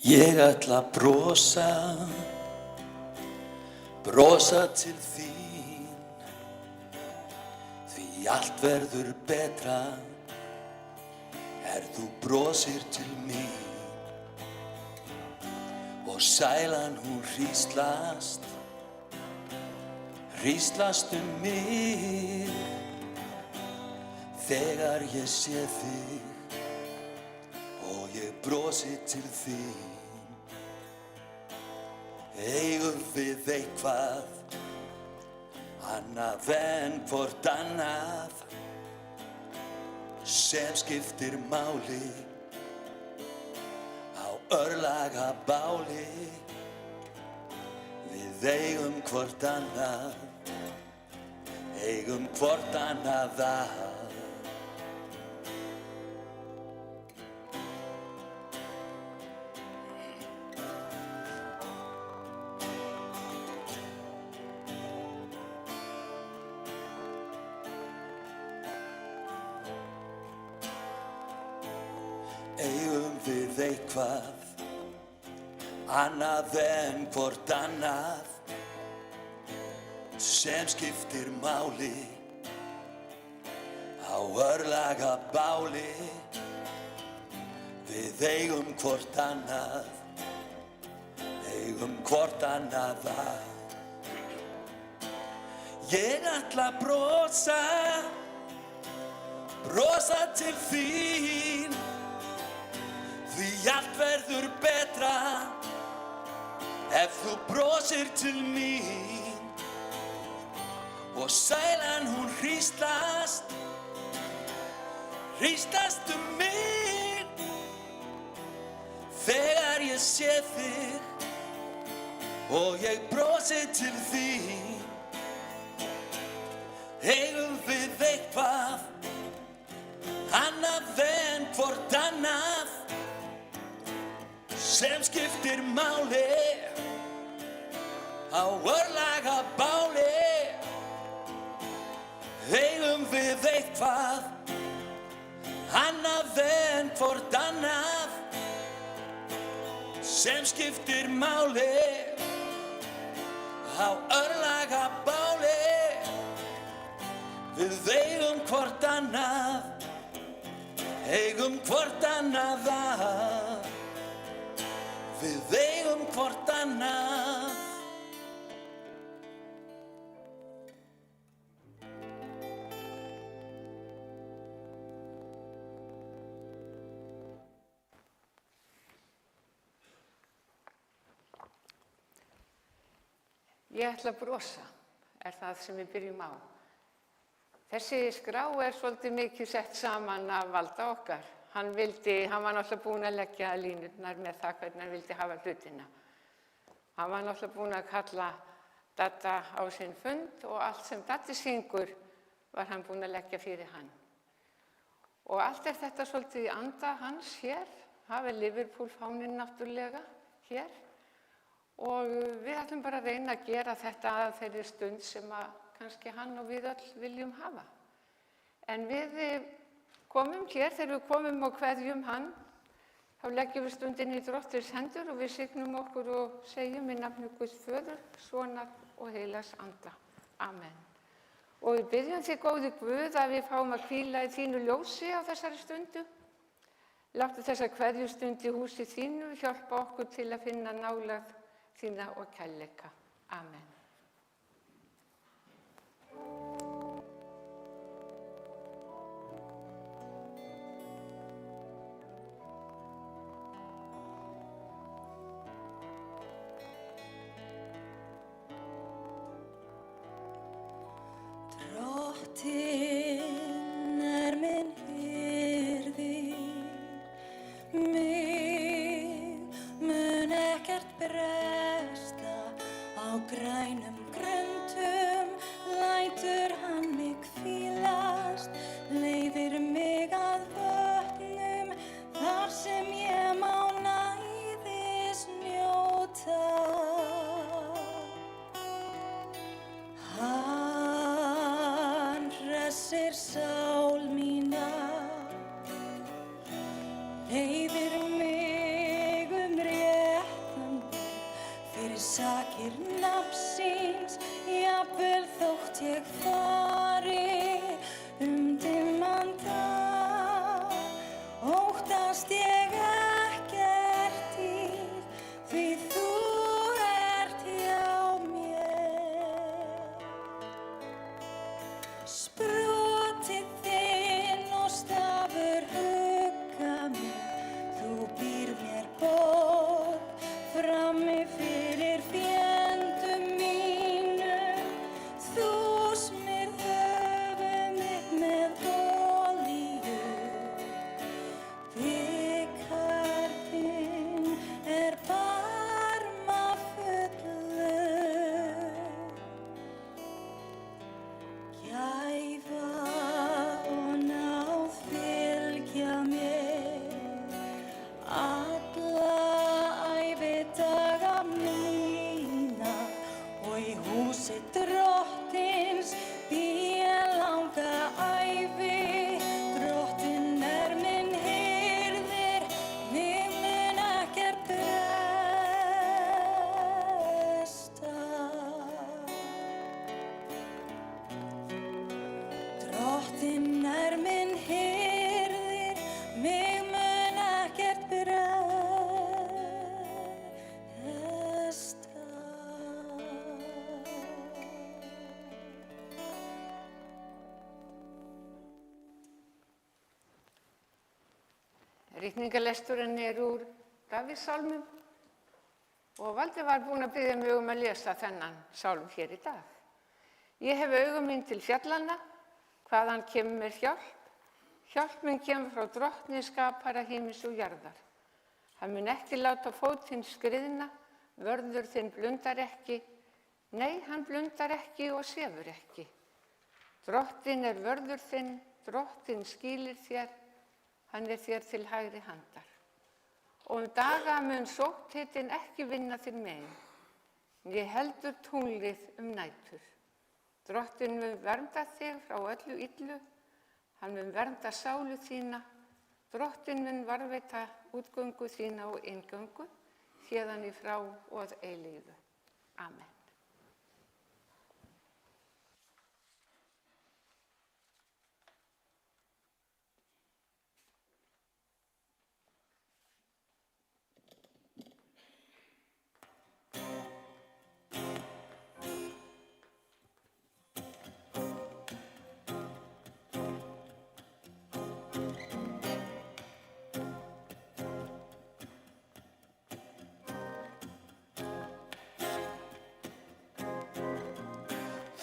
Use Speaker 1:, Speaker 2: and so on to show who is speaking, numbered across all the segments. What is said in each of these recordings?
Speaker 1: Ég ætla að brosa til þín, því allt verður betra þú brosir til mín. Og sælan hún hríslast mig þegar ég sé þig og ég brosi til þín. Eigum við eitthvað annað en hvort annað sem skiptir máli á örlagabáli. Við eigum hvort annað, eigum hvort annað að. Eigum við eitthvað annað en hvort annað sem skiptir máli á örlagabáli. Við eigum hvort annað, eigum hvort annað að. Ég ætla að brosa til þín, því allt verður betra ef þú brosir til mín. Og sælan hún hríslast mig þegar ég sé þig og ég brosi til þín. Eigum við eitthvað annað en hvort annað sem skiptir máli á örlagabáli. Eigum við eitthvað annað en hvort annað sem skiptir máli á örlagabáli. Við eigum hvort annað, eigum hvort annað að. Við eigum hvort annað.
Speaker 2: Ég ætla að brosa, það sem við byrjum á. Þessi skrá svolítið mikið sett saman af Valda okkar. Hann var náttúrulega búinn að leggja línurnar með það hvernig hann vildi hafa hlutina. Hann var náttúrulega búinn að kalla Dadda á sinn fund og allt sem Daddi syngur var hann búinn að leggja fyrir hann. Og allt þetta svolítið í anda hans hér, það Liverpool-fáninn náttúrulega hér. Og við ætlum bara að reyna að gera þetta að þeirri stund sem kannski hann og við öll viljum hafa. En við komum hér, þegar við komum og kveðjum hann, þá leggjum við stundinni í Drottins hendur og við signum okkur og segjum í nafni Guðs Föður, Sonar og Heilags Anda. Amen. Og við byrjum þig, góði Guð, að við fáum að hvíla í þínu ljósi á þessari stundu. Láttu þessa kveðjustund í húsi þínu hjálpa okkur til að finna nálægð þína og kærleika. Amen.
Speaker 3: Drottinn minn hirðir, mig mun ekkert bresta. Á grænum gröndum lætur hann mig hvílast, leiðir mig að vötnum þar sem ég má næðis njóta. Hressir sál mína, leiðir mig réttan fyrir sakir nafns síns, jafnvel þótt ég fari dimman dag. Óttast ég ekkert illt, því þú ert hjá mér. Sprotið þinn og stafur hugga mig, þú býr mér borg frammi fyrir fjendum mínum. Þú húsi drottins bý ég langa ævi. Drottinn minn hirðir, mig mun ekkert bresta. Drottinn minn hirðir, mig mun ekkert bresta.
Speaker 2: Ritningarlesturinn úr Davíðssálmum og Valdi var búinn að biðja mig að lesa þennan sálm hér í dag. Ég hef augun mín til fjallanna, hvaðan kemur mér hjálp? Hjálp mín kemur frá Drottni skapara himins og jarðar. Hann mun ekki láta fót þinn skriðna, vörður þinn blundar ekki. Nei, hann blundar ekki og sefur ekki. Drottinn vörður þinn, Drottinn skýlir þér, hann þér til hægri handar. Og daga mun sótthitinn ekki vinna þér megin. Ég heldur tunglið nætur. Drottinn mun vernda þig frá öllu illu, hann mun vernda sálu þína. Drottinn mun varðveita útgöngu þína og inngöngu, héðan í frá og að eilífu. Amen.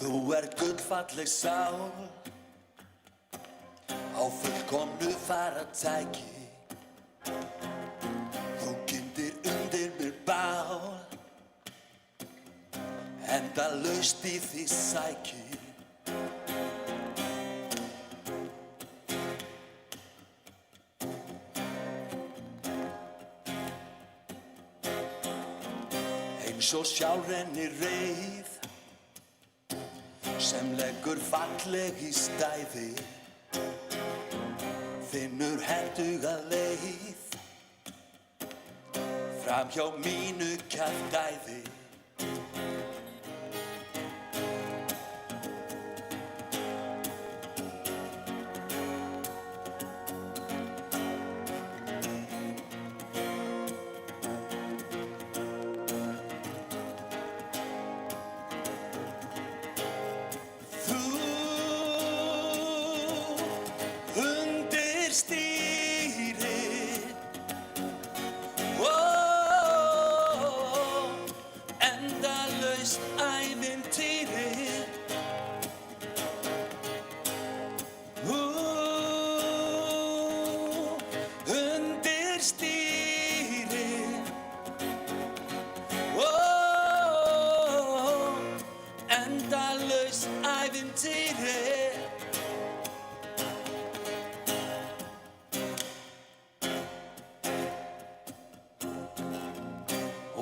Speaker 1: Þú gullfalleg sál á fullkomnu faratæki. Þú kyndir undir mér bál, endalaust í því sæki. Eins og sjálfrenni reið sem leggur falleg í stæði, finnur hentuga leið fram hjá mínu kjaftæði.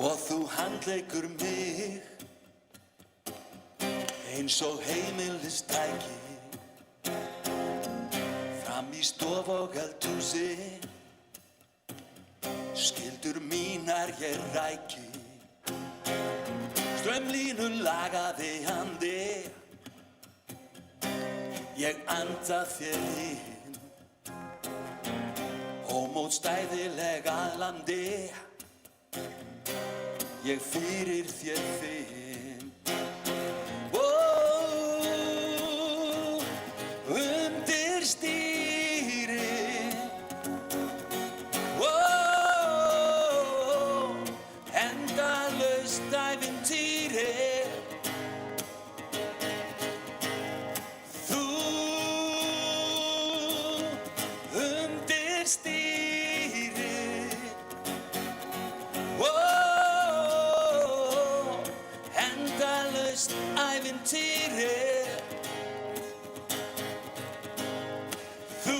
Speaker 1: Og þú handleggur mig eins og heimilistæki, fram í stof og eldhúsi, skyldur mínar ég ræki. Straumlínu lagaði handi, ég anda þér inn, ómótstæðilega landi. Ég fyrir þér finn. Undir stýri, endalaust ævintýri. Þú undir stýri, endalaust ævintýri. Þú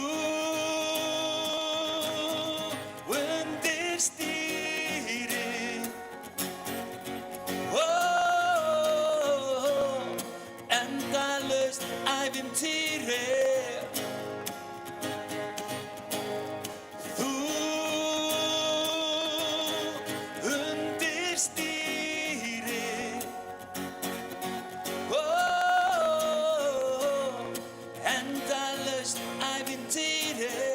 Speaker 1: undir stýri, ævintýri. Þú undir stýri, endalaust ævintýri.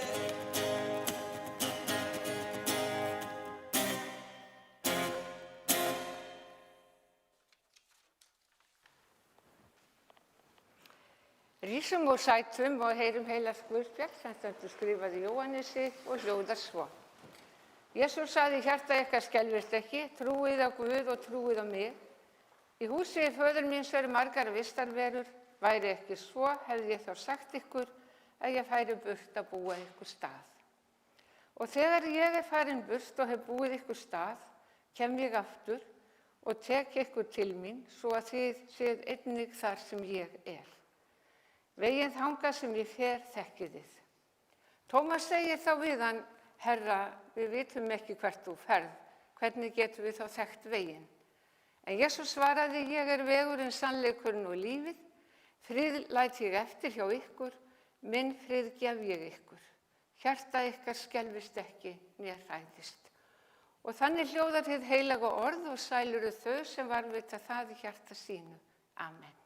Speaker 2: Rísum og sætum og heyrum heilagt Guðspjall sem stendur skrifað í Jóhannesi og hljóðar svo. Jesús sagði, hjarta ykkar skelfist ekki, trúið á Guð og trúið á mig. Í húsi föður míns eru margar vistarverur, væri ekki svo, hefði ég þá sagt ykkur að ég færi burt að búa ykkur stað. Og þegar ég farin burt og hef búið ykkur stað, kem ég aftur og tek ykkur til mín, svo að þið séð einnig þar sem ég er. Veginn þangað sem ég fer þekkið þið. Tómas segir þá við hann, Herra, við vitum ekki hvert þú ferð, hvernig getum við þá þekkt veginn? En Jesús svaraði, ég er vegurinn, sannleikurinn og lífið, frið læt ég eftir hjá ykkur, minn frið gef ég ykkur. Hjarta ykkar skelfist ekki, né hræðist. Og þannig hljóðar hið heilaga orð og sæluru þau sem varðveita það í hjarta sínu. Amen.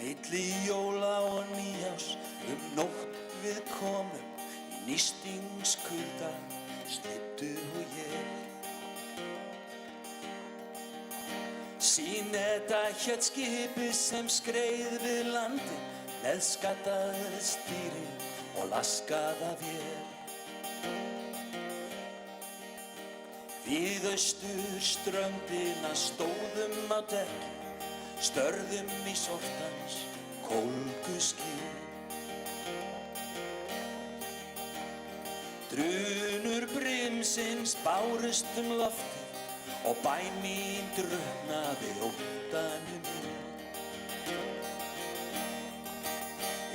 Speaker 1: Milli jóla og nýjárs nótt við komum í nístingskulda, slyddu og ég. Síneta hét skipið sem skreið við landi með skaddað stýri og laskaða vél. Við austurströndina stóðum á dekki, störðum í sortans kólguský. Drunur brimsins bárust loftið og bæn mín drukknaði óttanum.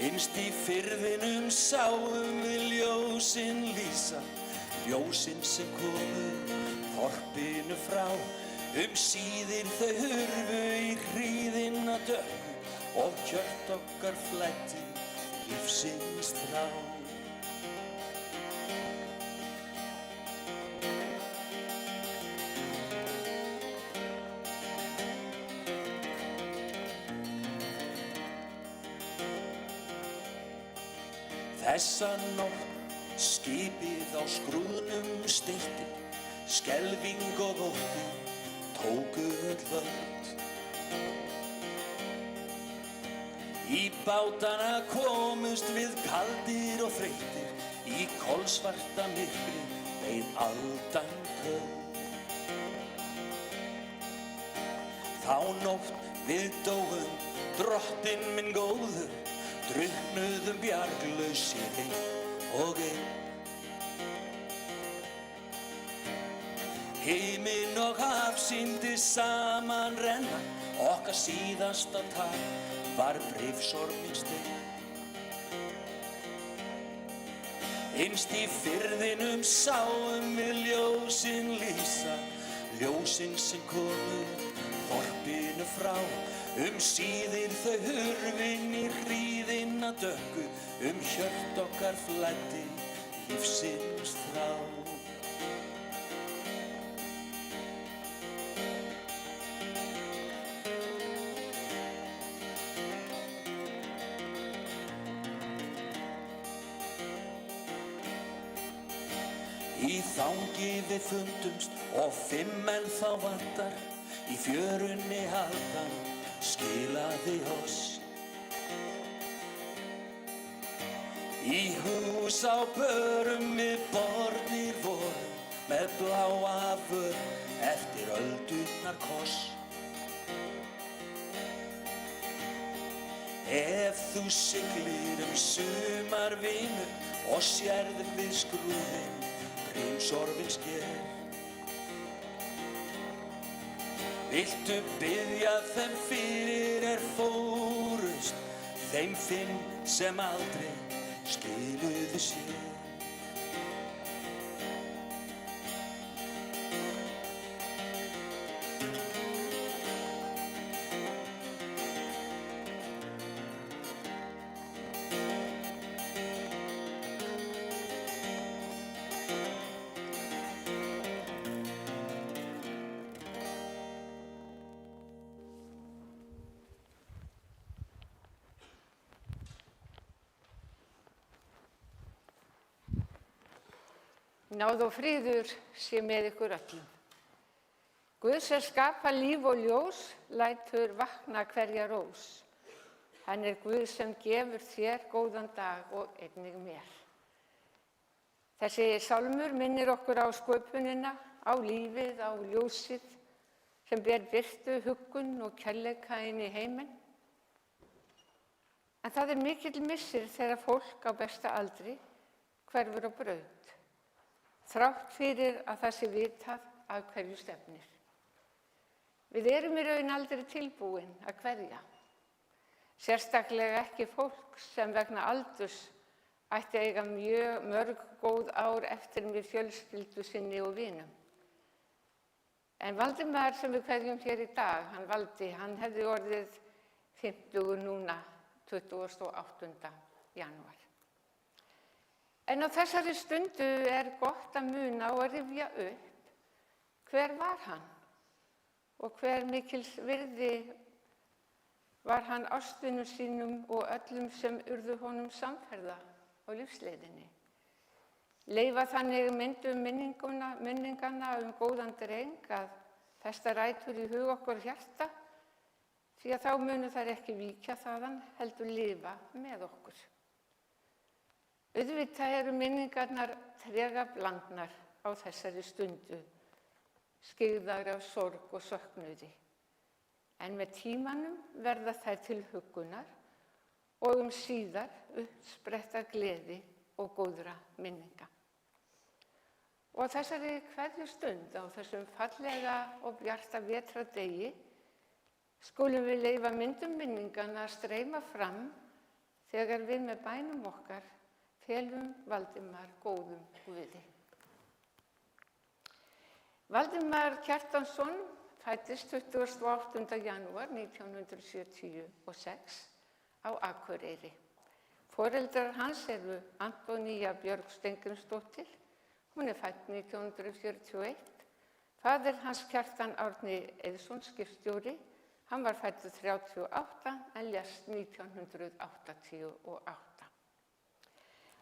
Speaker 1: Innst í firðinum sáum við ljósin lýsa, ljósin sem komu þorpinu frá. Síðir þau hurfu í hríðina dökku og hjört okkar flæddi lífsins þrá. Þessa nótt skipið á skrúðnum steytti, skelfing og ótti tóku öll völd. Í bátana komust við kaldir og þreyttir, í kolsvarta myrkri beið aldan köld. Þá nótt við dóum, drottinn minn góður, drukknuðum bjarglausir einn og einn. Himinn og haf sýndi saman renna, okkar síðasta tag var bréfsorminn steinn. Innst í firðinum sáum við ljósin lýsa, ljósin sem komu þorpinu frá. Síðir þau hurfin í hríðina dökku, hjört okkar flæddi lífsins þrá. Í þangi við fundumst og 5 menn þá vantar, í fjörunni haldan skilaði oss. Í hús á börum við bornir vorum, með bláa vör eftir öldurnar koss. Ef þú siglir sumarvinu og sérð við skrúðinn brimsorfinn sker, viltu biðja þeim fyrir fórust, þeim 5 sem aldrei skiluðu sér.
Speaker 2: Náð og friður sé með ykkur öllum. Guð sem skapar líf og ljós, lætur vakna hverja rós. Hann Guð sem gefur þér góðan dag og einnig mér. Þessi sálmur minnir okkur á sköpunina, á lífið, á ljósið, sem ber birtu, huggun og kærleika inn í heiminn. En það mikill missir þegar fólk á besta aldri hverfur á braut. Þrátt fyrir að það sé vitað að hverju stefnir. Við erum í raun aldrei tilbúin að kveðja. Sérstaklega ekki fólk sem vegna aldurs ætti að eiga mörg góð ár eftir með fjölskyldu sinni og vinum. En Valdimar sem við kveðjum hér í dag, hann hefði orðið 50 núna 28. janúar. En á þessari stundu gott að muna og rifja upp hver var hann og hver mikils virði var hann ástvinum sínum og öllum sem urðu honum samferða á lífsleiðinni. Leyfa þannig minningana góðan dreng að festa rætur í hug okkar hjarta, því að þá munu þær ekki víkja þaðan heldur lifa með okkur. Auðvitað eru minningarnar trega blandnar á þessari stundu, skyggðar af sorg og söknuði. En með tímanum verða þær til huggunar og síðar uppspretta gleði og góðra minninga. Og á þessari kveðjustund, á þessum fallega og bjarta vetradegi, skulum við leyfa myndum minninganna að streyma fram þegar við með bænum okkar felum Valdimar góðum guði. Valdimar Kjartansson fæddist 28. janúar 1976 á Akureyri. Foreldrar hans eru Antoníja Björg Steingrímsdóttir, hún fædd 1941. Faðir hans Kjartan Árni Eiðsson skipstjóri, hann var fæddur 38 en lést 1988.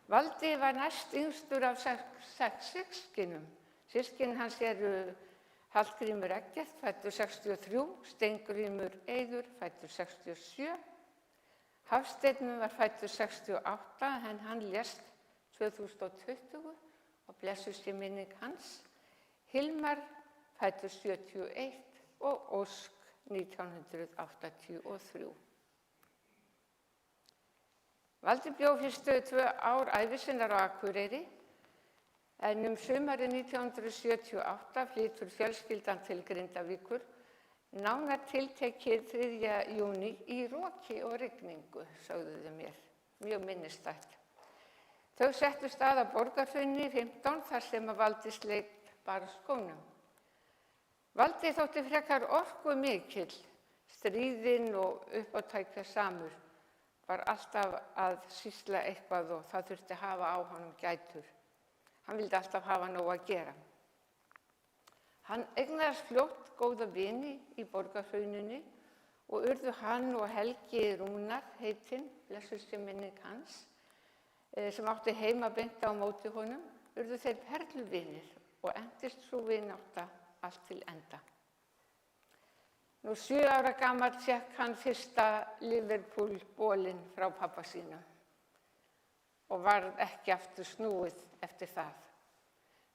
Speaker 2: Valdi var næst yngstur af 6 systkinum. Systkin hans eru Hallgrímur Eggert, fæddur 63, Steingrímur Eiður, fæddur 67. Hafsteinn var fæddur 68 en hann lést 2020 og blessuð sé minning hans. Hilmar fæddur 71 og Ósk 1983. Valdi bjó fyrstu 2 ár ævi sinnar á Akureyri, en sumarið 1978 flytur fjölskyldan til Grindavíkur, nánar tiltekið 3. júní í roki og rigningu, sögðu þau mér, mjög minnisstætt. Þau settust að Borgarhrauni 15 þar sem Valdi sleit bara skónum. Valdi þótti frekar orkumikill, stríðinn og uppátækjasamur, var alltaf að sýsla eitthvað og það þurfti að hafa á honum gætur. Hann vildi alltaf hafa nóg að gera. Hann eignaðist fljótt góða vini í Borgarhrauninu og urðu hann og Helgi Rúnar heitinn, blessuð sé minning hans, sem átti heima beint á móti honum, urðu þeir perluvinir og endist sú vinátta allt til enda. 7 ára gamall fékk hann fyrsta Liverpool-bólinn frá pabba sínum og varð ekki aftur snúið eftir það.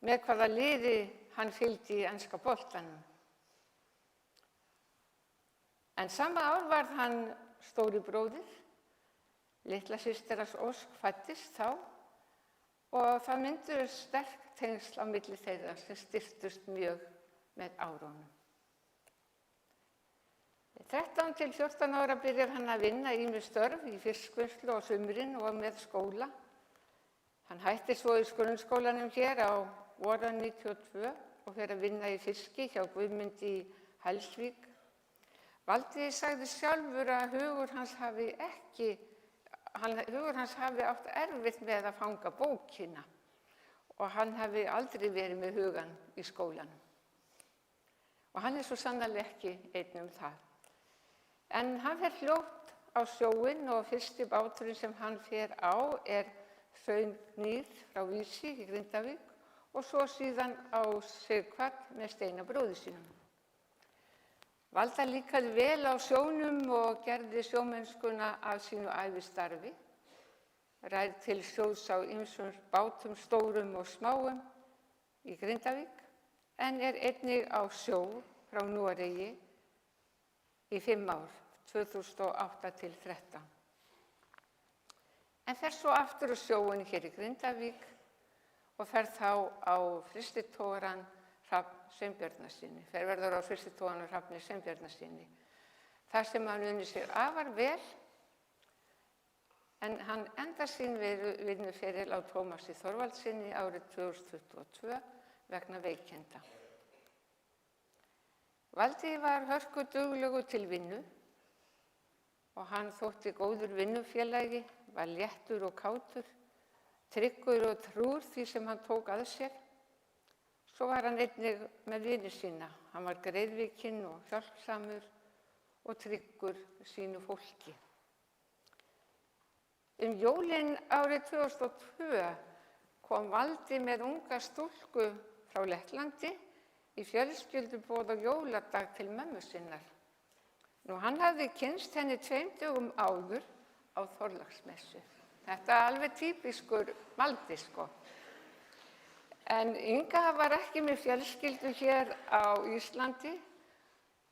Speaker 2: Með hvaða liði hann fylgdi í enska boltanum. En sama ár varð hann stóri bróðir. Litla systir hans Ósk fæddist þá og það mynduðust sterk tengsl á milli þeirra sem styrktust mjög með árunum. 13 til 14 ára byrjar hann að vinna ýmis störf í fiskvinnslu á sumrin og með skóla. Hann hættir svo í grunnskólanum hér á voran 92 og fer að vinna í fiski hjá Guðmundi í Hælsvík. Valdi sagði sjálfur að hugur hans hafi átt erfitt með að fanga bókina og hann hafi aldrei verið með hugann í skólanum. Og hann svo sannarlega ekki einn það. En hann fer fljótt á sjóinn og fyrsti báturinn sem hann fer á Hraungnýr frá Vísi í Grindavík og svo síðan á Sighvat með Steina bróður sínum. Valda líkaði vel á sjónum og gerði sjómennskuna af sínu ævistarfi. Ræð til sjóðs á ýmsum bátum stórum og smáum í Grindavík en einnig á sjó frá Noregi í 5 ár, 2008 til 2013. En fer svo aftur á sjóinn hér í Grindavík og fer þá á frystitogarann Hrafn Sveinbjarnarsyni, verður á frystitogarann Hrafni Sveinbjarnarsyni. Þar sem hann unnið sér afar vel, en hann endar sín vinnuferil á Tómasi Þorvaldssyni árið 2022 vegna veikinda. Valdi var hörkuduglegur til vinnu og hann þótti góður vinnufélagi, var léttur og kátur, tryggur og trúr því sem hann tók að sér. Svo var hann einnig með vini sína. Hann var greiðvikinn og hjálpsamur og tryggur sínu fólki. Jólin árið 2002 kom Valdi með unga stúlku frá Lettlandi í fjölskylduboð og jóladag til mömmu sinnar. Hann hafði kynnst henni 2 dögum áður á Þorláksmessu. Þetta alveg típiskur Valdi, sko. En Inga var ekki með fjölskyldu hér á Íslandi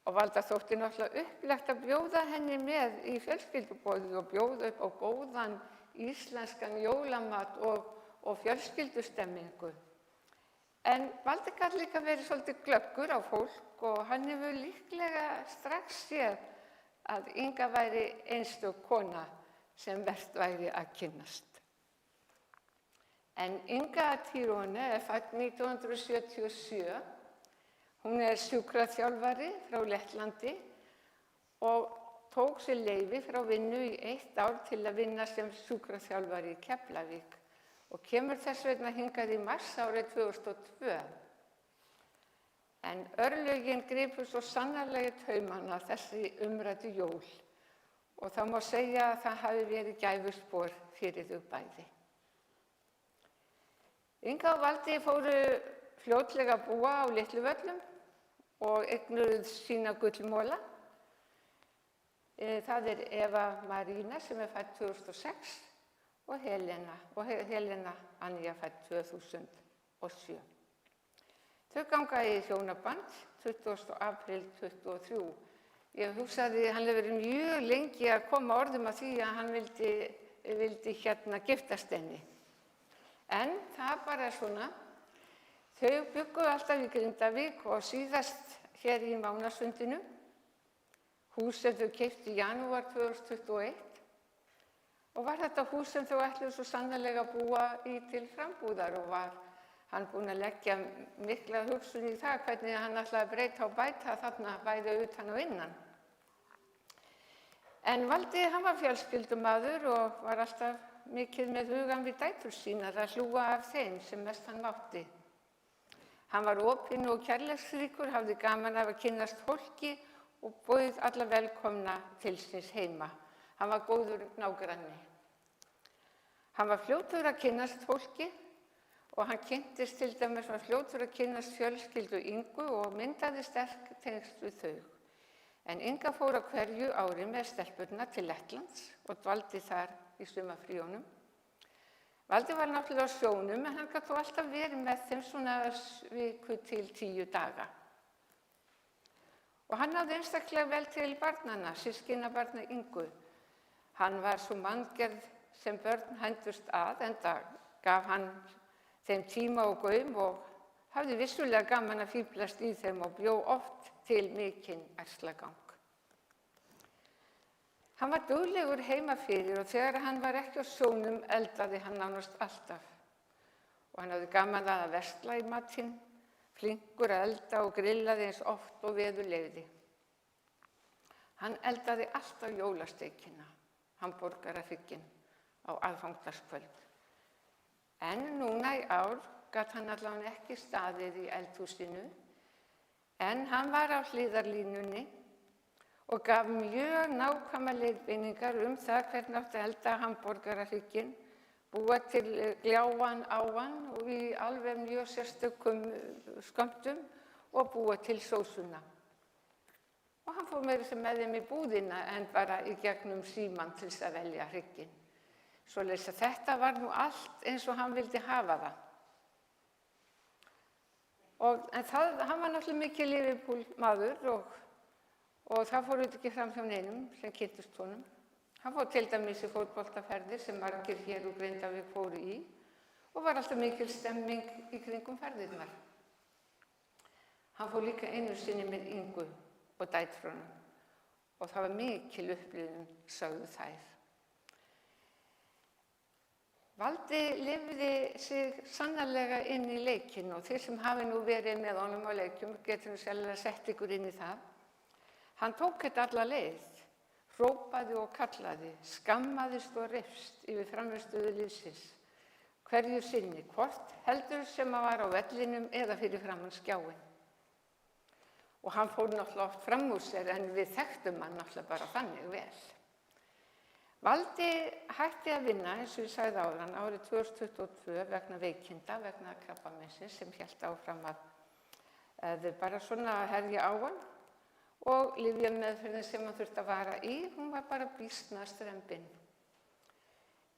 Speaker 2: og Valda þótti náttúrulega upplagt að bjóða henni með í fjölskylduboðið og bjóða upp á góðan íslenskan jólamat og fjölskyldustemmingu. En Valdi gat líka verið svolítið glöggur á fólk og hann hefur líklega strax séð að Inga væri einstök kona sem vert væri að kynnast. En Inga Tyrone fædd 1977. Hún sjúkraþjálfari frá Lettlandi og tók sér leyfi frá vinnu í 1 ár til að vinna sem sjúkraþjálfari í Keflavík og kemur þess vegna hingað í mars árið 2002. En örlögin gripu svo sannarlega í taumana þessi umræddu jól og það má segja að það hafi verið gæfuspor fyrir þau bæði. Inga og Valdi fóru fljótlega að búa á Litluvöllum og eignuðu sína gullmola. Það Eva Marína sem fædd 2006 og Helena Anja fædd 2007. Þau ganga í hjónaband 20. apríl 2023. Ég hugsaði að hann hefði verið mjög lengi að koma orðum að því að hann vildi giftast henni. En það bara svona. Þau bjuggu alltaf í Grindavík og síðast hér í Mánasundinu. Hús sem þau keyptu í janúar 2021 og var þetta hús sem þau ætluðu svo sannarlega að búa í til frambúðar og var hann búinn að leggja mikla hugsun í það hvernig hann ætlaði að breyta og bæta þarna bæði utan og innan. En Valdi, hann var fjölskyldumaður og var alltaf mikið með hugann við dætur sínar að hlúa af þeim sem mest hann mátti. Hann var opinn og kærleiksríkur, hafði gaman af að kynnast fólki og bauð alla velkomna til síns heima. Hann var góður nágranni. Hann var fljótur að kynnast fólki og hann kynntist til dæmis fljótur að kynnast fjölskyldu Ingu og myndaði sterk tengsl við þau. En Inga fór á hverju ári með stelpurnar til Lettlands og dvaldi þar í sumarfríunum. Valdi var náttúrulega á sjónum en hann gat þó alltaf verið með þeim svona viku til 10 daga. Og hann náði einstaklega vel til barnanna, systkinabarna Ingu. Hann var svo manngerð sem börn hændust að, enda gaf hann þeim tíma og gaum og hafði vissulega gaman að fíflast í þeim og bjó oft til mikinn ærslagang. Hann var duglegur heima fyrir og þegar hann var ekki á sjónum eldaði hann nánast alltaf. Og hann hafði gaman að versla í matinn, flinkur að elda og grillaði eins oft og veður leyfði. Hann eldaði alltaf jólasteikina, hamborgarahryggjinn, á aðfangadagskvöld. En núna í ár gat hann allavega ekki staðið í eldhúsinu, en hann var á hliðarlínunni og gaf mjög nákvæmar leiðbeiningar það hvernig átti að elda hamborgarahryggjinn, búa til gljáan á hann og í alveg mjög sérstökum skömmtum og búa til sósuna. Og hann fór meira sem með þeim í búðina en bara í gegnum símann til þess að velja hrygginn. Svoleiðis að þetta var nú allt eins og hann vildi hafa það. Hann var náttúrulega mikið Liverpool-maður og það fór ekki fram hjá neinum sem kynntust honum. Hann fór til dæmis í fótboltaferðir sem margir hér úr Grindavík fóru í og var alltaf mikil stemming í kringum ferðirnar. Hann fór líka einu sinni með Ingu og dætrunum og það var mikil upplifun, sögðu þær. Valdi lifði sig sannarlega inn í leikinn og þeir sem hafi nú verið með honum á leikjum getur nú sérlega sett ykkur inn í það. Hann tók þetta alla leið, hrópaði og kallaði, skammaðist og rifst yfir frammistöðu liðsins. Hverju sinni, hvort heldur sem að var á vellinum eða fyrir framan skjáinn. Og hann fór náttúrulega oft fram úr sér en við þekktum hann náttúrulega bara þannig vel. Valdi hætti að vinna, eins og ég sagði áðan, árið 2022 vegna veikinda, vegna krabbameinsins sem hélt áfram að bara svona herja á hann og lyfjameðferðin sem hann þurfti að vara í, hún var bara býsna strembin.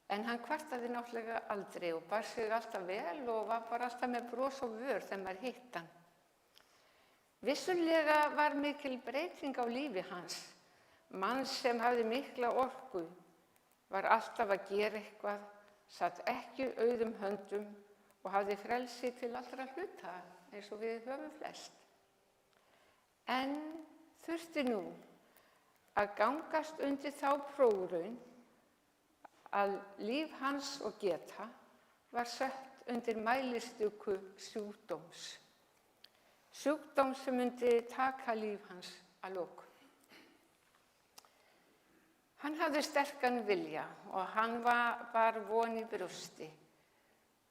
Speaker 2: En hann kvartaði náttúrulega aldrei og bar sig alltaf vel og var bara alltaf með bros og vör þegar maður hitt hann. Vissulega var mikil breyting á lífi hans. Mann sem hafði mikla orku, var alltaf að gera eitthvað, satt ekki auðum höndum og hafði frelsi til allra hluta eins og við höfum flest. En þurfti nú að gangast undir þá prófraun að líf hans og geta var sett undir mælistiku sjúkdóms. Sjúkdóm sem myndi taka líf hans að lokum. Hann hafði sterkan vilja og hann var von í brjósti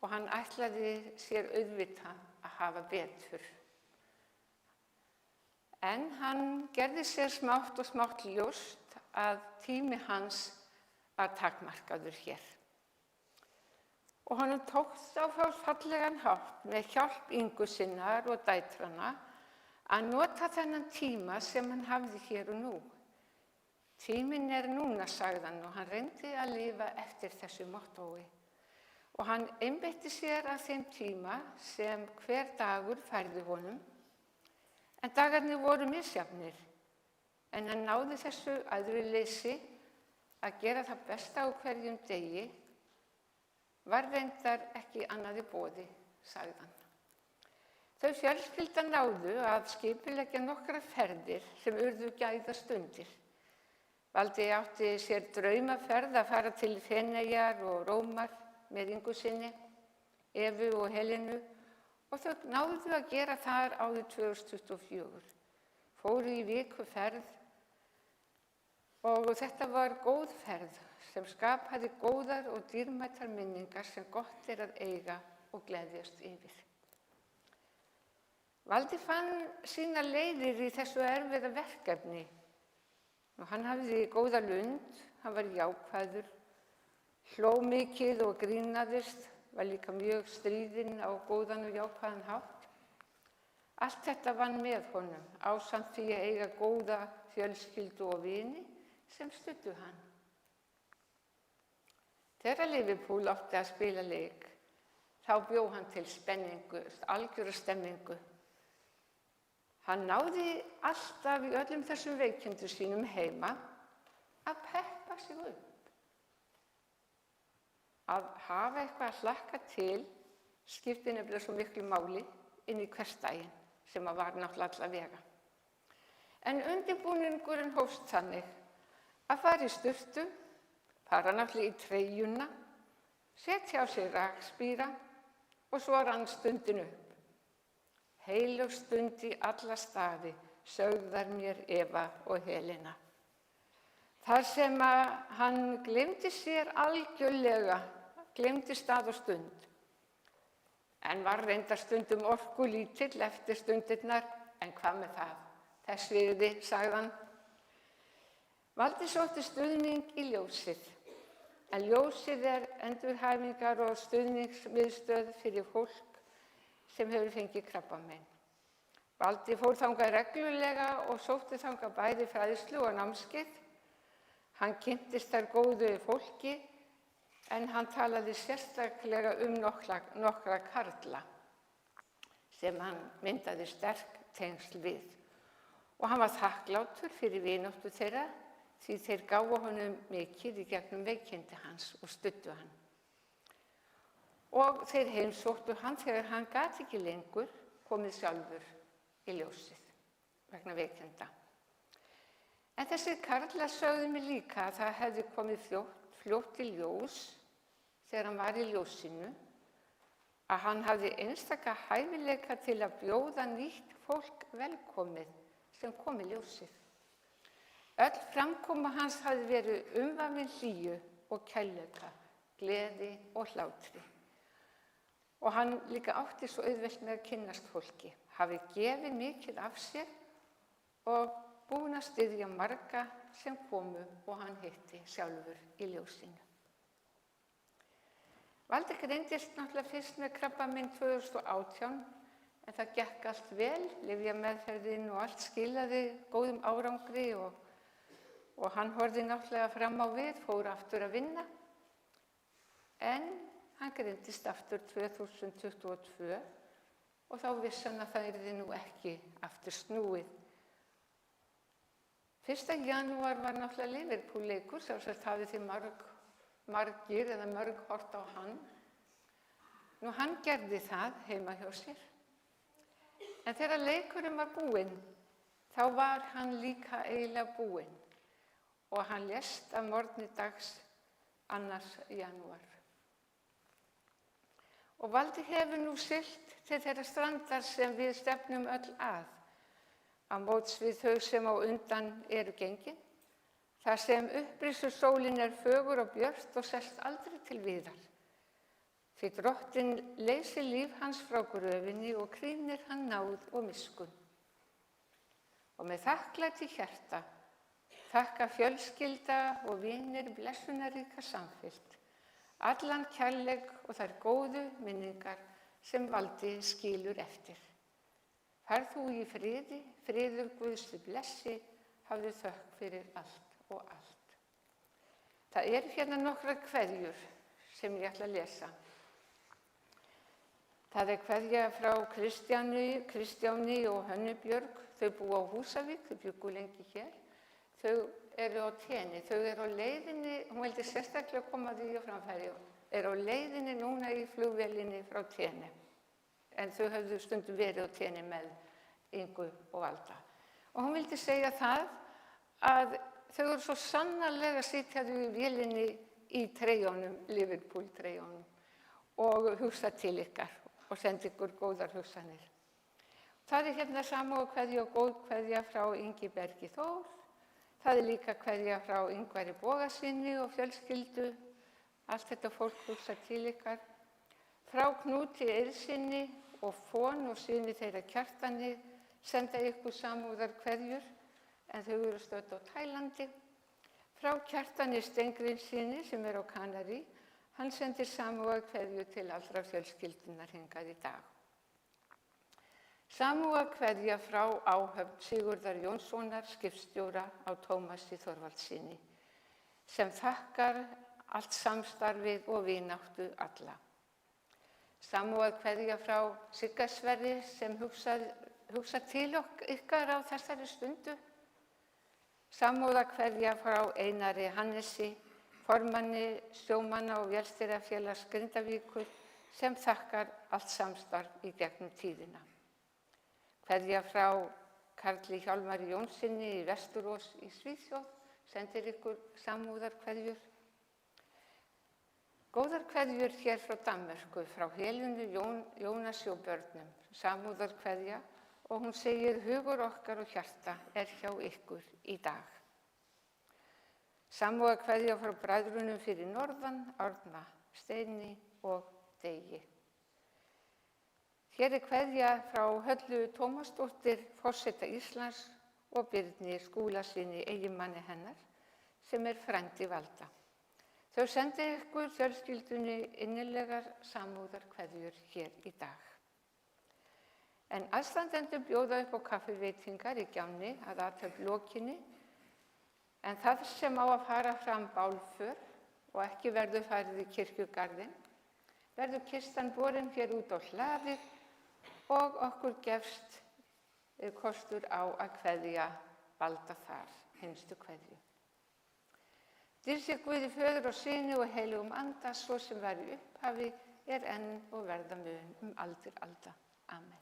Speaker 2: og hann ætlaði sér auðvitað að hafa betur. En hann gerði sér smátt og smátt ljóst að tími hans var takmarkaður hér. Og honum tókst á fallegan hátt með hjálp Ingu sinnar og dætrana að nota þennan tíma sem hann hafði hér og nú. Tíminn núna, sagði hann og hann reyndi að lifa eftir þessu mottói. Og hann einbeitti sér að þeim tíma sem hver dagur færði honum. En dagarnir voru misjafnir. En hann náði þessu æðruleysi að gera það besta á hverjum degi. Var reyndar ekki annað í boði, sagði hann. Þau fjölskyldan náðu að skipuleggja nokkrar ferðir sem urðu gæðastundir. Valdi átti sér draumaferð að fara til Feneyjar og Rómar með Ingu sinni, Evu og Helenu og þau náðu að gera þar árið 2024. Fóru í vikuferð og þetta var góð ferð sem skapaði góðar og dýrmætar minningar sem gott að eiga og gleðjast yfir. Valdi fann sína leiðir í þessu erfiða verkefni. Og hann hafði góða lund, hann var jákvæður, hló mikið og grínaðist, var líka mjög stríðinn á góðan og jákvæðan hátt. Allt þetta vann með honum, ásamt því að eiga góða fjölskyldu og vini sem studdu hann. Þegar Liverpool átti að spila leik, þá bjó hann til spenningu, algjöra stemmingu. Hann náði alltaf í öllum þessum veikindum sínum heima að peppa sig upp. Að hafa eitthvað að hlakka til skipti nefnilega svo miklu máli inn í hversdaginn sem var náttúrulega alla vega. En undirbúningurinn hófst þannig að fara í sturtu, fara náttúrulega í treyjuna, setja á sig rakspíra og svo rann stundin upp. Heilög stund í alla staði, sögðar mér Eva og Helena. Þar sem að hann gleymdi sér algjörlega, gleymdi stað og stund. En var reyndar stundum orkulítill eftir stundirnar, en hvað með það? Þess virði, sagði hann. Valdi sótti stuðning í ljósið, en ljósið er endurhæfingar og stuðningsmiðstöð fyrir fólk sem hefur fengið krabbamein. Valdi fór þangað reglulega og sótti þangað bæði fræðslu og námskeið. Hann kynntist þar góðu fólki, en hann talaði sérstaklega nokkra karla sem hann myndaði sterk tengsl við. Og hann var þakklátur fyrir vináttu þeirra því þeir gáfu honum mikið í gegnum veikindi hans og studdu hann. Og þeir heimsóttu hann þegar hann gat ekki lengur komið sjálfur í ljósið vegna veikinda. En þessir karlar sögðu mér líka að það hefði komið fljótt í ljós þegar hann var í ljósinu að hann hafði einstaka hæfileika til að bjóða nýtt fólk velkomið sem kom í ljósið. Öll framkoma hans hafði verið umvafin hlýju og kærleika, gleði og hlátri. Og hann líka átti svo auðvelt með að kynnast fólki, hafi gefið mikið af sér og búinn að styðja marga sem komu og hann hitti sjálfur í ljósinu. Valdi greindist náttúrulega fyrst með krabbamein 2018, en það gekk allt vel, lyfjameðferðin og allt skilaði góðum árangri og hann horfði náttúrulega fram á við, fór aftur að vinna, en hann greindist aftur 2022 og þá vissi hann að það yrði nú ekki aftur snúið. 1. janúar var náttúrulega Liverpool-leikur, sjálfsagt hafið þið margir eða mörg hort á hann. Nú hann gerði það heima hjá sér. En þegar leikurinn var búinn, þá var hann líka eiginlega búinn og hann lést að morgni dags 2. janúar. Og Valdi hefur nú siglt til þeirra strandar sem við stefnum öll að móts við þau sem á undan eru gengin, þar sem upprisu sólin er fögur og björt og sest aldrei til viðar. Því Drottinn leysir líf hans frá gröfinni og krýnir hann náð og miskunn. Og með þakklæti hjarta þakka fjölskylda og vinir blessunarríka samfylgd, allan kærleik og þær góðu minningar sem Valdi skilur eftir. Far þú í friði, friður Guðs þig blessi, hafðu þökk fyrir allt og allt. Það eru hérna nokkrar kveðjur sem ég ætla að lesa. Það er kveðja frá Kristjáni og Hönnu Björg. Þau búa á Húsavík, þau bjuggu lengi hér. Þau eru á Teni, þau eru á leiðinni, hún vildi sérstaklega koma því á framfæri, eru á leiðinni núna í flugvélinni frá Teni. En þau höfðu stundum verið á Teni með Ingu og Valda. Og hún vildi segja það að þau eru svo sannarlega sitjaðu í vélinni í treyjónum, Liverpool-treyjónum, og hugsa til ykkar og senda ykkur góðar hugsanir. Það er hérna samúðarkveðja og góð kveðja frá Ingibergi Þór. Það er líka kveðja frá Ingvari Bogasyni og fjölskyldu. Allt þetta fólk hugsa til ykkar. Frá Knúti Eiðsyni og Fón og syni þeirra Kjartani senda ykkur samúðarkveðjur, en þau eru stödd á Tælandi. Frá Kjartani Steingrímssyni sem er á Kanarí, hann sendir samúðarkveðju til allra fjölskyldunar hingað í dag. Samúðarkveðja frá áhöfn Sigurðar Jónssonar, skipstjóra á Tómasi Þorvaldssyni, sem þakkar allt samstarfið og vináttu alla. Samúðarkveðja frá Sigga Sverri sem hugsa til ykkar á þessari stundu. Samúðarkveðja frá Einari Hannesi, formanni sjómanna og vélstýrafélags Grindavíkur, sem þakkar allt samstarf í gegnum tíðina. Kveðja frá Karli Hjálmari Jónssyni í Vesturos í Svíþjóð, sendir ykkur samúðarkveðjur. Góðar kveðjur hér frá Danmörku, frá Helenu Jónasi og börnum, samúðarkveðja, og hún segir hugur okkar og hjarta er hjá ykkur í dag. Samúðarkveðja frá bræðrunum fyrir norðan, Árna, Steini og Degi. Hér er kveðja frá Höllu Tómasdóttur, forseta Íslands, og Birni Skúlasyni, eiginmanni hennar, sem er frændi Valda. Þau sendi ykkur fjölskyldunni innilegar samúðarkveðjur hér í dag. En aðstandendur bjóða upp á kaffiveitingar í Gjánni að athöfn lokinni, en það sem á að fara fram bálför og ekki verður farið í kirkjugarðinn, verður kistan borin hér út á hlaðið og okkur gefst kostur á að kveðja Valda þar, hinstu kveðju. Dýrð sé Guði föður og syni og heilugum anda, svo sem var í upphafi, er enn og verða mun aldir alda. Amen.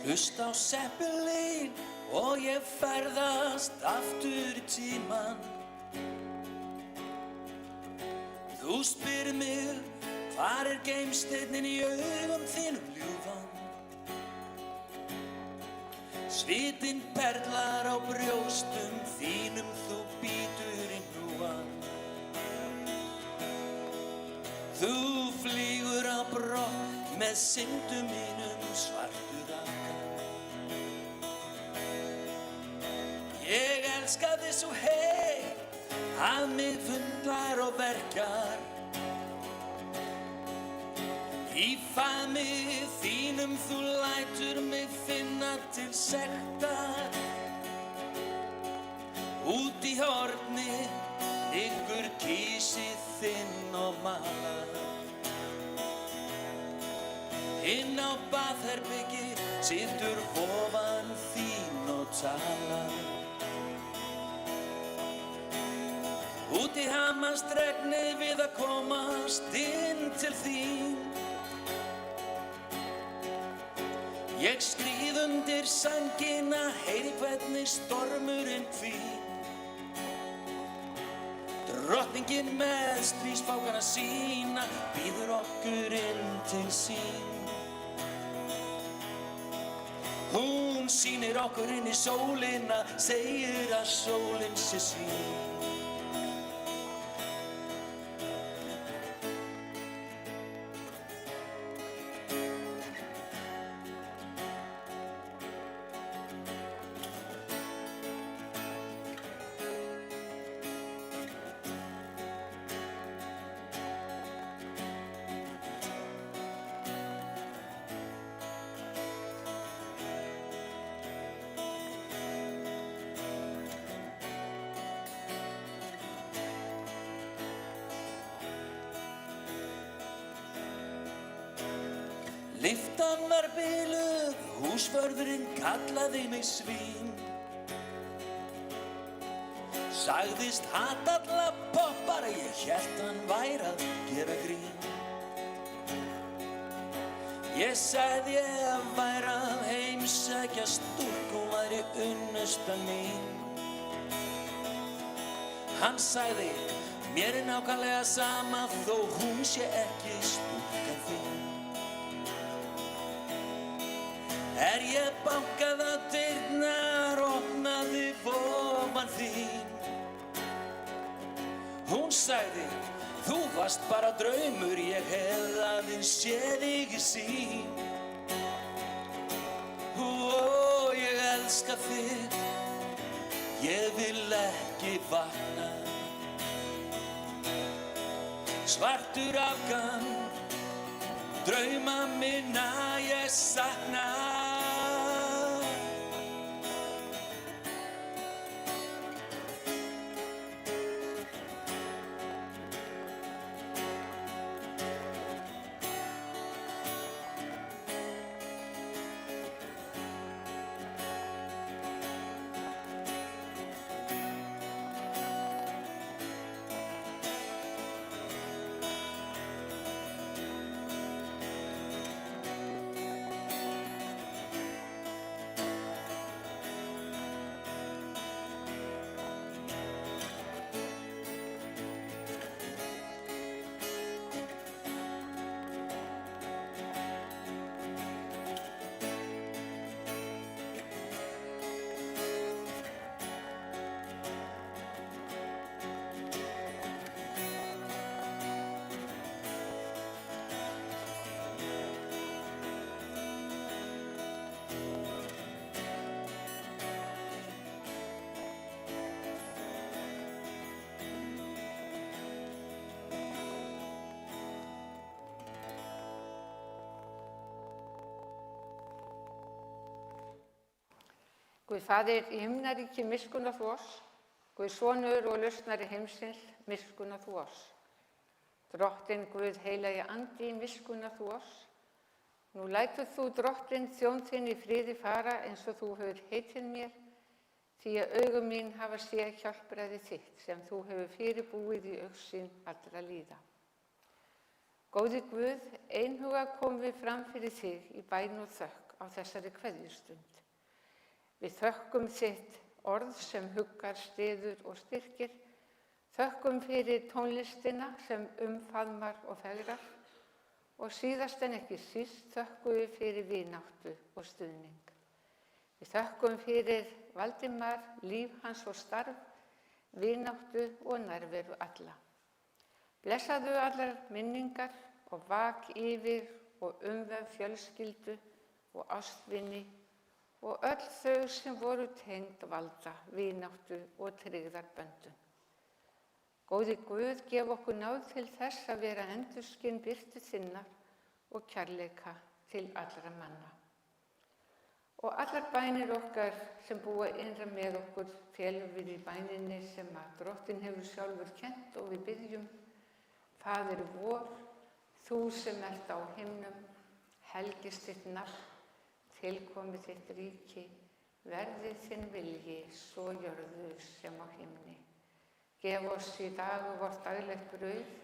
Speaker 1: Hlusta á Zeppelin og ég ferðast aftur í tímann. Þú spyrir mig, hvar er geimsteinninn í augum þínum ljúfan? Svitinn perlar á brjóstum þínum, þú bítur í hnúan. Þú flýgur á brott með syndum mínum svartur raka. Ég elska þig svo heitt að mig fundlar og verkjar. Í faðmi þínum þú lætur mig finna til sektar. Út í horni liggur kísið þinn og malar. Inn á baðherbyggi situr vofan þín og talar. Út í Hamastregni við að komast inn til þín. Ég skríð undir sængina, heyri hvernig stormurinn hvín. Drottningin með stríðsfákana sína býður okkur inn til sín. Hún sýnir okkur inn í sólina, segir að sólin sé sín. Lyftan var biluð, húsvörðurinn kallaði mig svín. Sagðist hata alla poppara, ég hélt hann væri að gera grín. Ég sagði ég væri að heimsækja stúlku, hún væri unnusta mín. Hann sagði, mér er nákvæmlega sama þó hún sé ekki stúlka þín. Ég bankað á dyrnar, opnaði sagði, þú varst bara draumur, ég hef aðeins séð þig í sýn. Ó, ég elska þig, ég vil ekki vakna. Svartur afgan, drauma minna ég sakna.
Speaker 2: Guð Faðir í himnaríki, miskunn þú oss. Guð Sonur og lausnari heimsins, miskunn þú oss. Drottinn Guð heilagi andi, miskunn þú oss. Nú lætur þú Drottinn þjón þinn í friði fara eins og þú hefur heitið mér, því að augum mín hafa séð hjálpræði þitt sem þú hefur fyrirbúið í augsýn allra líða. Góði Guð, einhuga komum við fram fyrir þig í bæn og þökk á þessari kveðjustund. Við þökkum þitt orð sem huggar, styður og styrkir, þökkum fyrir tónlistina sem umfaðmar og fegrar og síðast en ekki síst þökkum við fyrir vináttu og stuðning. Við þökkum fyrir Valdimar, líf hans og starf, vináttu og nærveru alla. Blessaðu allar minningar og vak yfir og umvef fjölskyldu og ástvini og öll þau sem voru tengd valda, vináttu og tryggðarböndum. Góði Guð, gef okkur náð til þess að vera endurskinn birtu þinnar og kærleika til allra manna. Og allar bænir okkar sem búa innra með okkur felum við í bæninni sem að Drottinn hefur sjálfur kennt og við biðjum. Faðir vor, þú sem ert á himnum, helgist þitt nafn, tilkomi þitt ríki, verði þinn vilji, svo jörðu sem á himni. Gef oss í dag vort daglegt brauð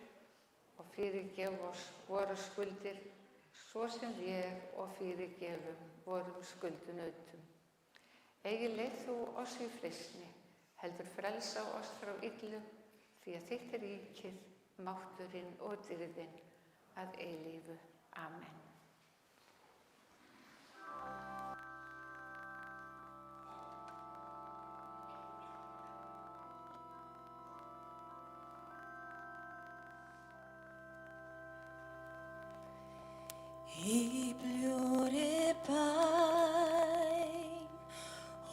Speaker 2: og fyrirgef oss vorar skuldir, svo sem við og fyrirgefum vorum skuldunautum. Eigi leið þú oss í freistni, heldur frelsa oss frá illu, því að þitt er ríkið, mátturinn og dýrðin að eilífu. Amen.
Speaker 3: Í bljúri bæn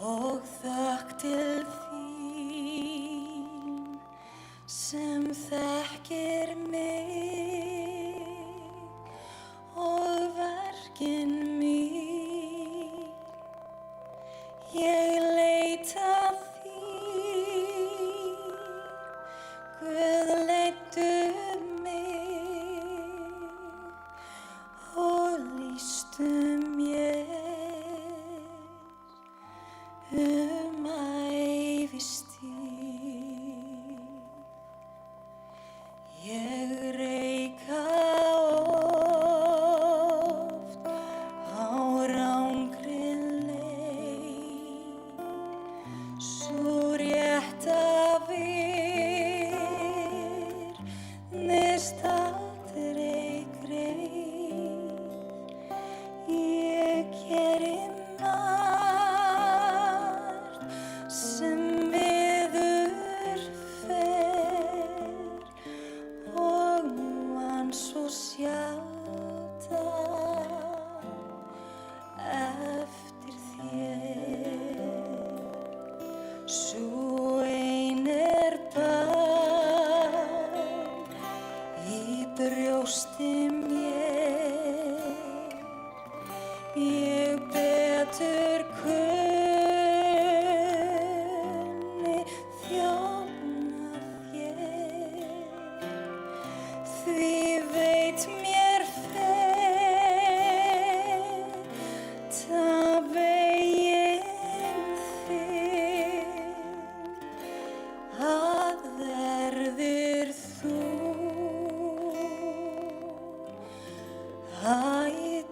Speaker 3: og þökk til þín sem þekkir mig og verkin mín. Ég leita þín, Guð leiddu og lýstu mér ævistíð. sú ein er barn í brjósti mér. Ég betur kunni þjóna þér, því veit mér feta veginn þinn, að verðir þú æ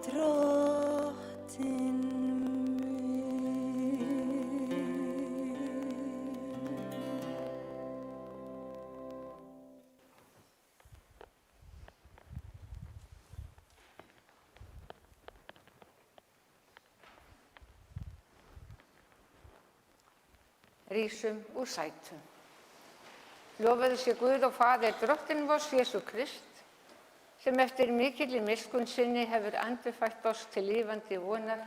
Speaker 3: drottinn minn.
Speaker 2: Rísum úr sætum. Lofaðu sé Guð og Faðir Drottinn vors Jesú Krist, sem eftir mikilli miskunn sinni hefur endurfætt oss til lifandi vonar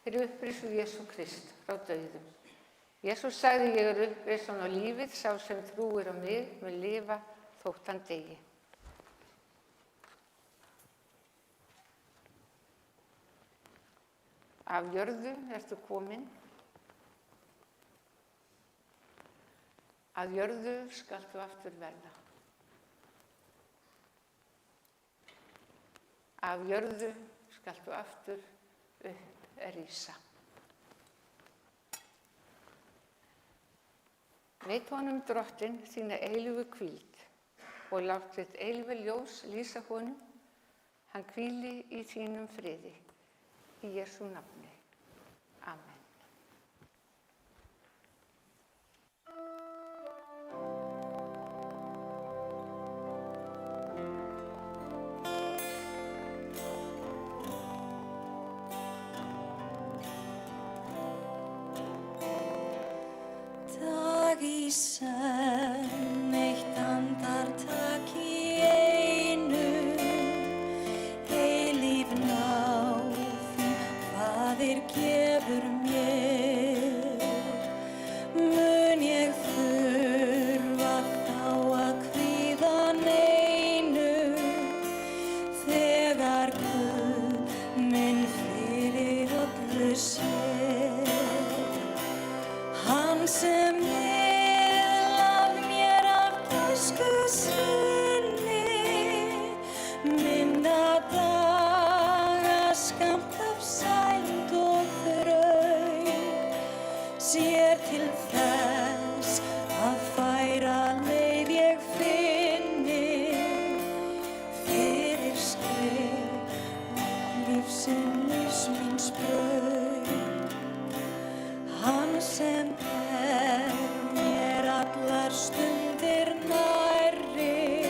Speaker 2: fyrir upprisu Jesú Krist frá dauðum. Jesús sagði: ég er upprisan og lífið, sá sem trúir á mig mun lifa þótt hann deyi. Af jörðu ertu komin, að jörðu skalt þú aftur verða. Af jörðu skalt þú aftur upp rísa. Veit honum Drottinn þína eilífu hvíld og lát þitt eilífu ljós lýsa honum, hann hvíli í þínum friði. Í Jesú nafni. Amen.
Speaker 3: Dag í senn, eitt andartak í einu, eilíf náð þín Faðir gefur mér. Mun ég þurfa þá að kvíða neinu, þegar Guð minn fyrir öllu sér. Hann sem miðlar mér af gæsku sinni, minna daga skammt af sæld og þraut, sér til þess að færa leið ég finni, fyrir skrif lífsins míns braut. Hann sem er mér allar stundir nærri,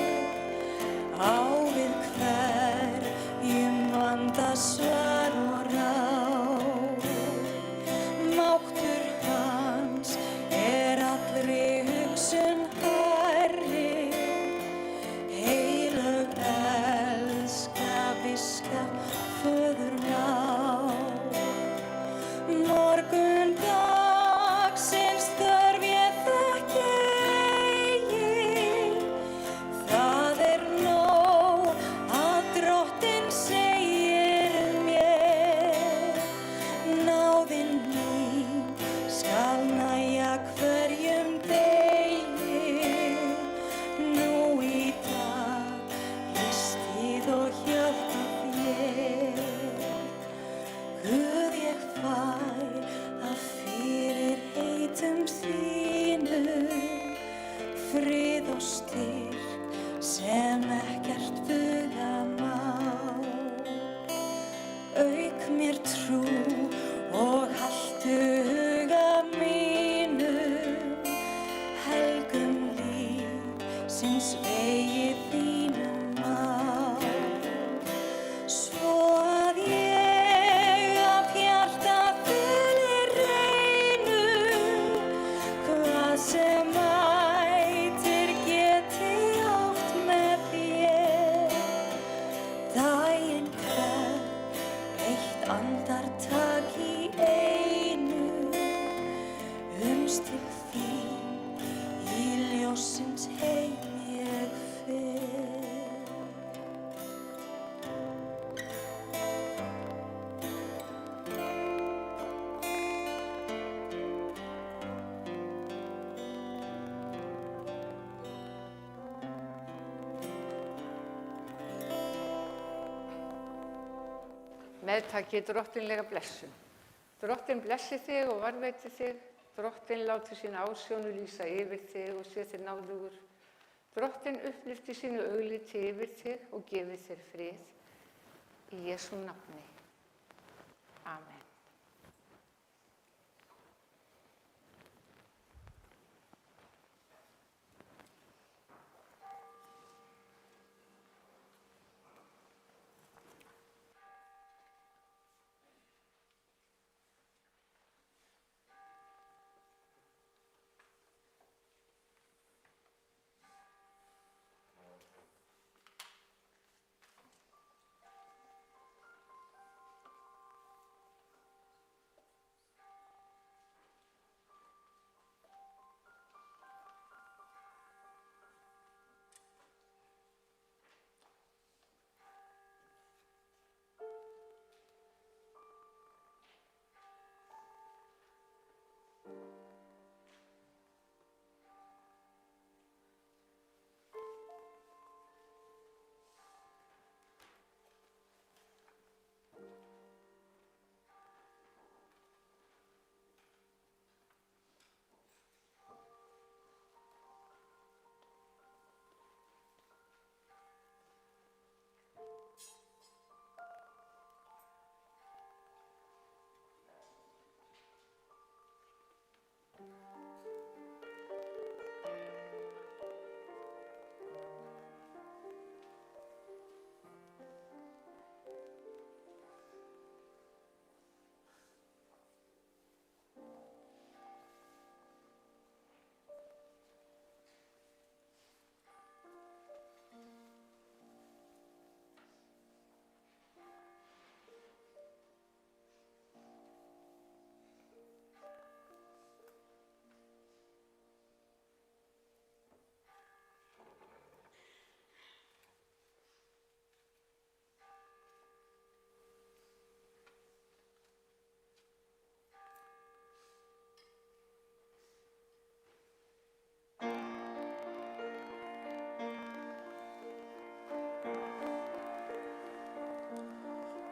Speaker 3: á við hverjum vanda svar og ráð. Máttur hans er allri hugsun hærri, heilög elska viska föður minn. beinist til þín, í ljósins heim ég fer.
Speaker 2: Meðtakið drottinlega blessun. Drottin blessi þig og varðveiti þig. Drottin láti sína ásjónu lýsa yfir þig og sé þér náðugur. Drottin upplyfti sínu augliti yfir þig og gefi þér frið. Í Jesú nafni. Amen.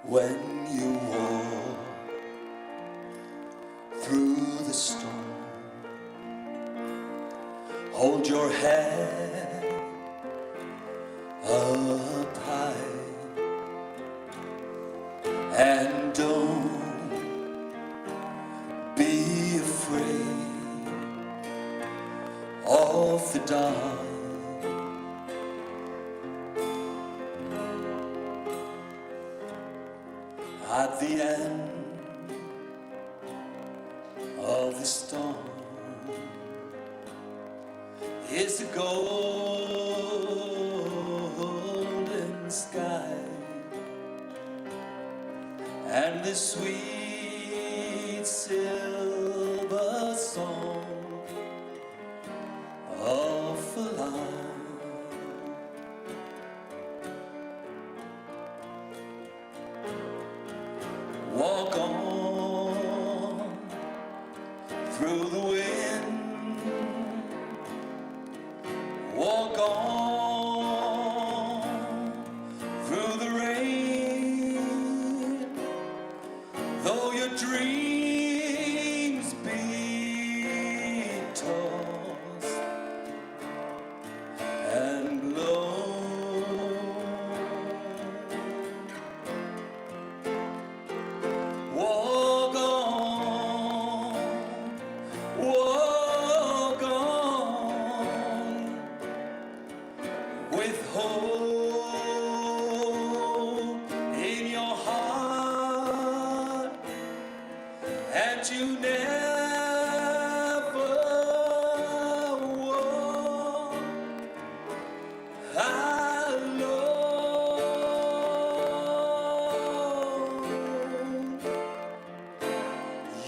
Speaker 1: When you walk through the storm, hold your head up high and don't be afraid of the dark. At the end of the storm is the golden sky and the sweet silver song of a life. Walk on through the wind, walk on through the rain, though your dreams be tossed and blown. Walk on, with hope in your heart, and you never walk alone.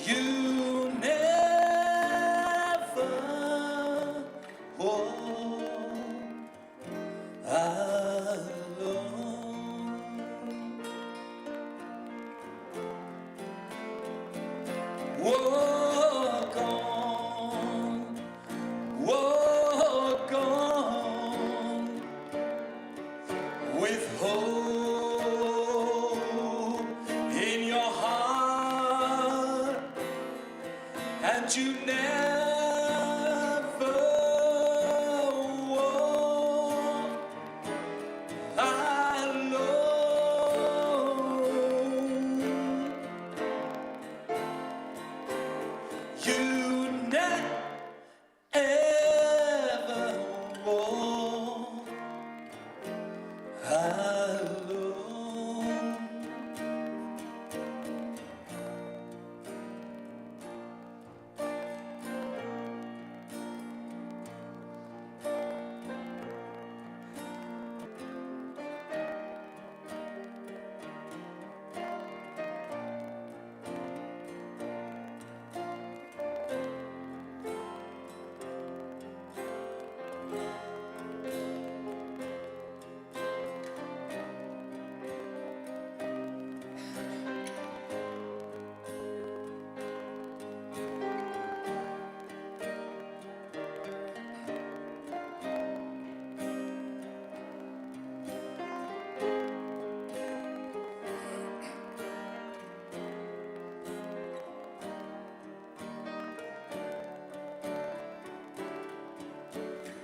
Speaker 1: You never never walk alone. You never walk alone.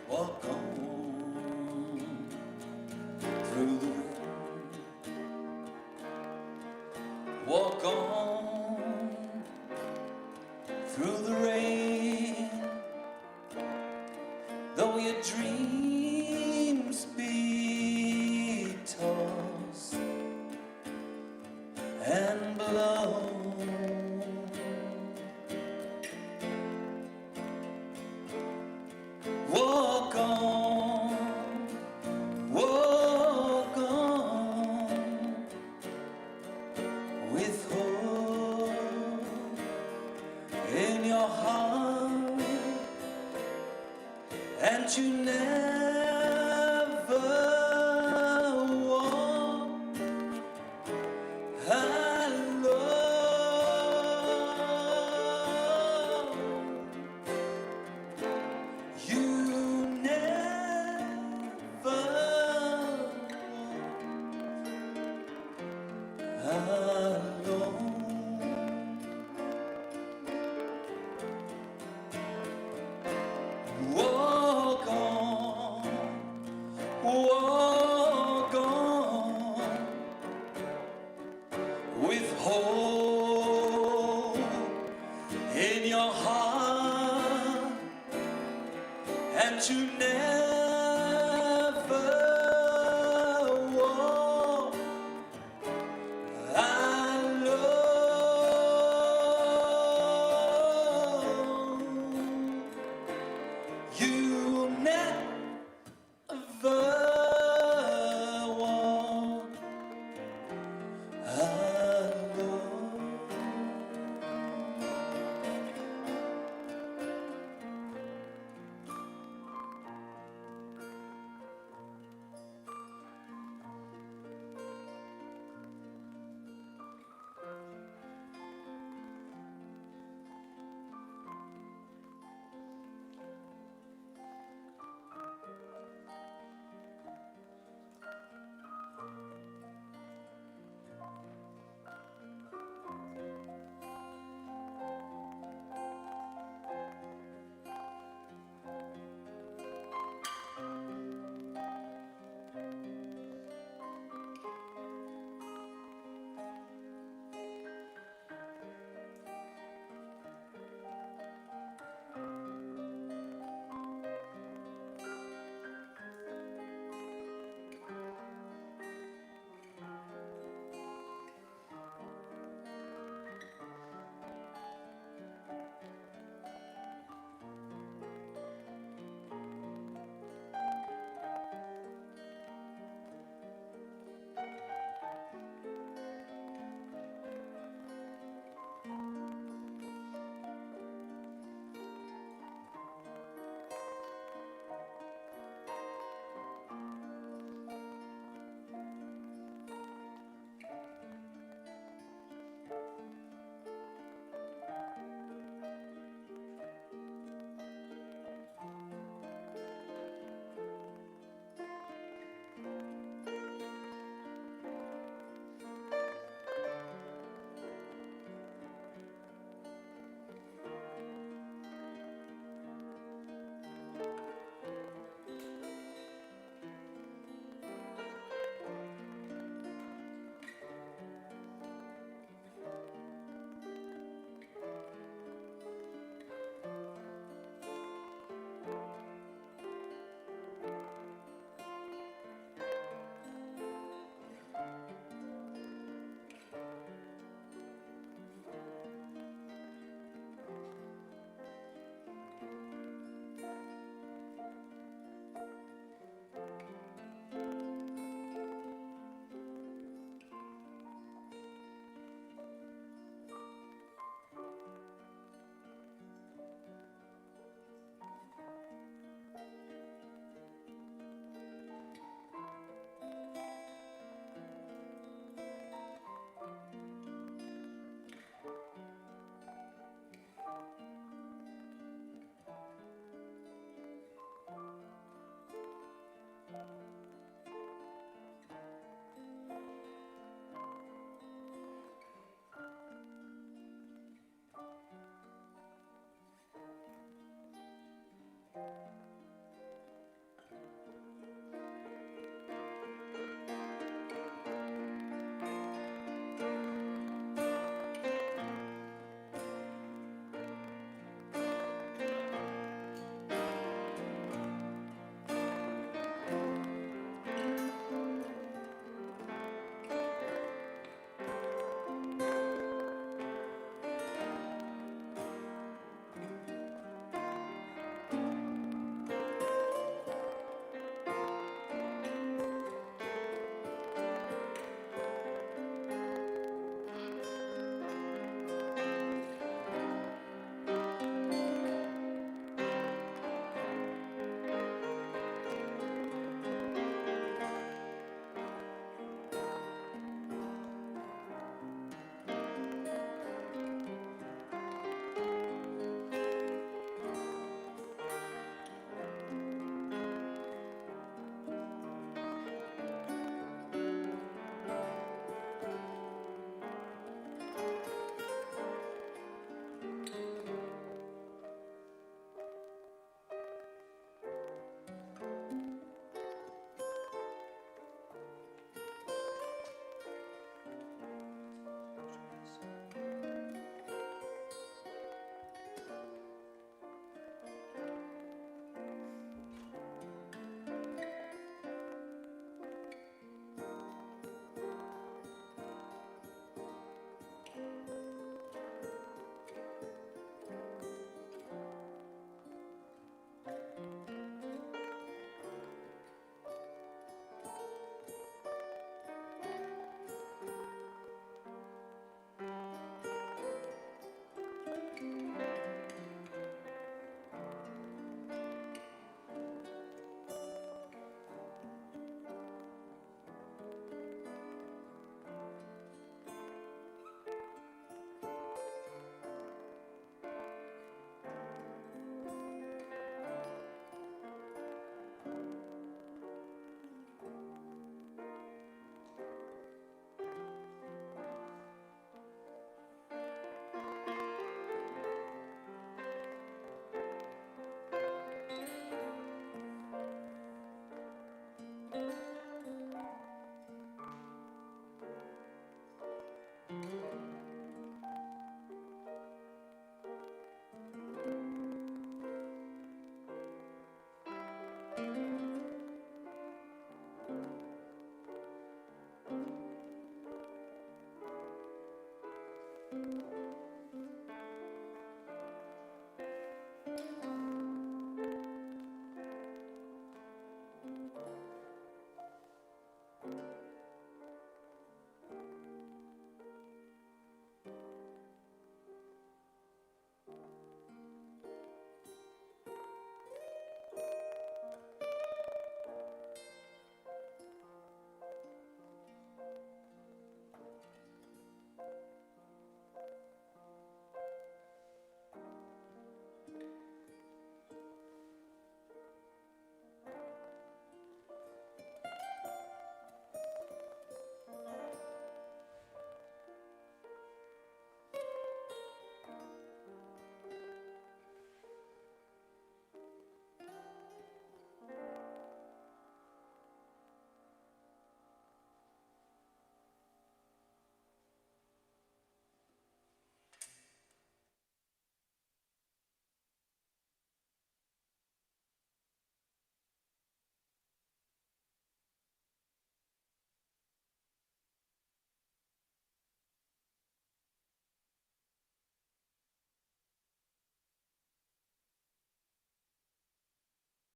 Speaker 1: Walk on through the rain. Walk on through the rain. Though your dreams be tossed and blown. Walk on with hope in your heart, and you never walk alone. You never walk alone. Walk on with hope in your heart, and you never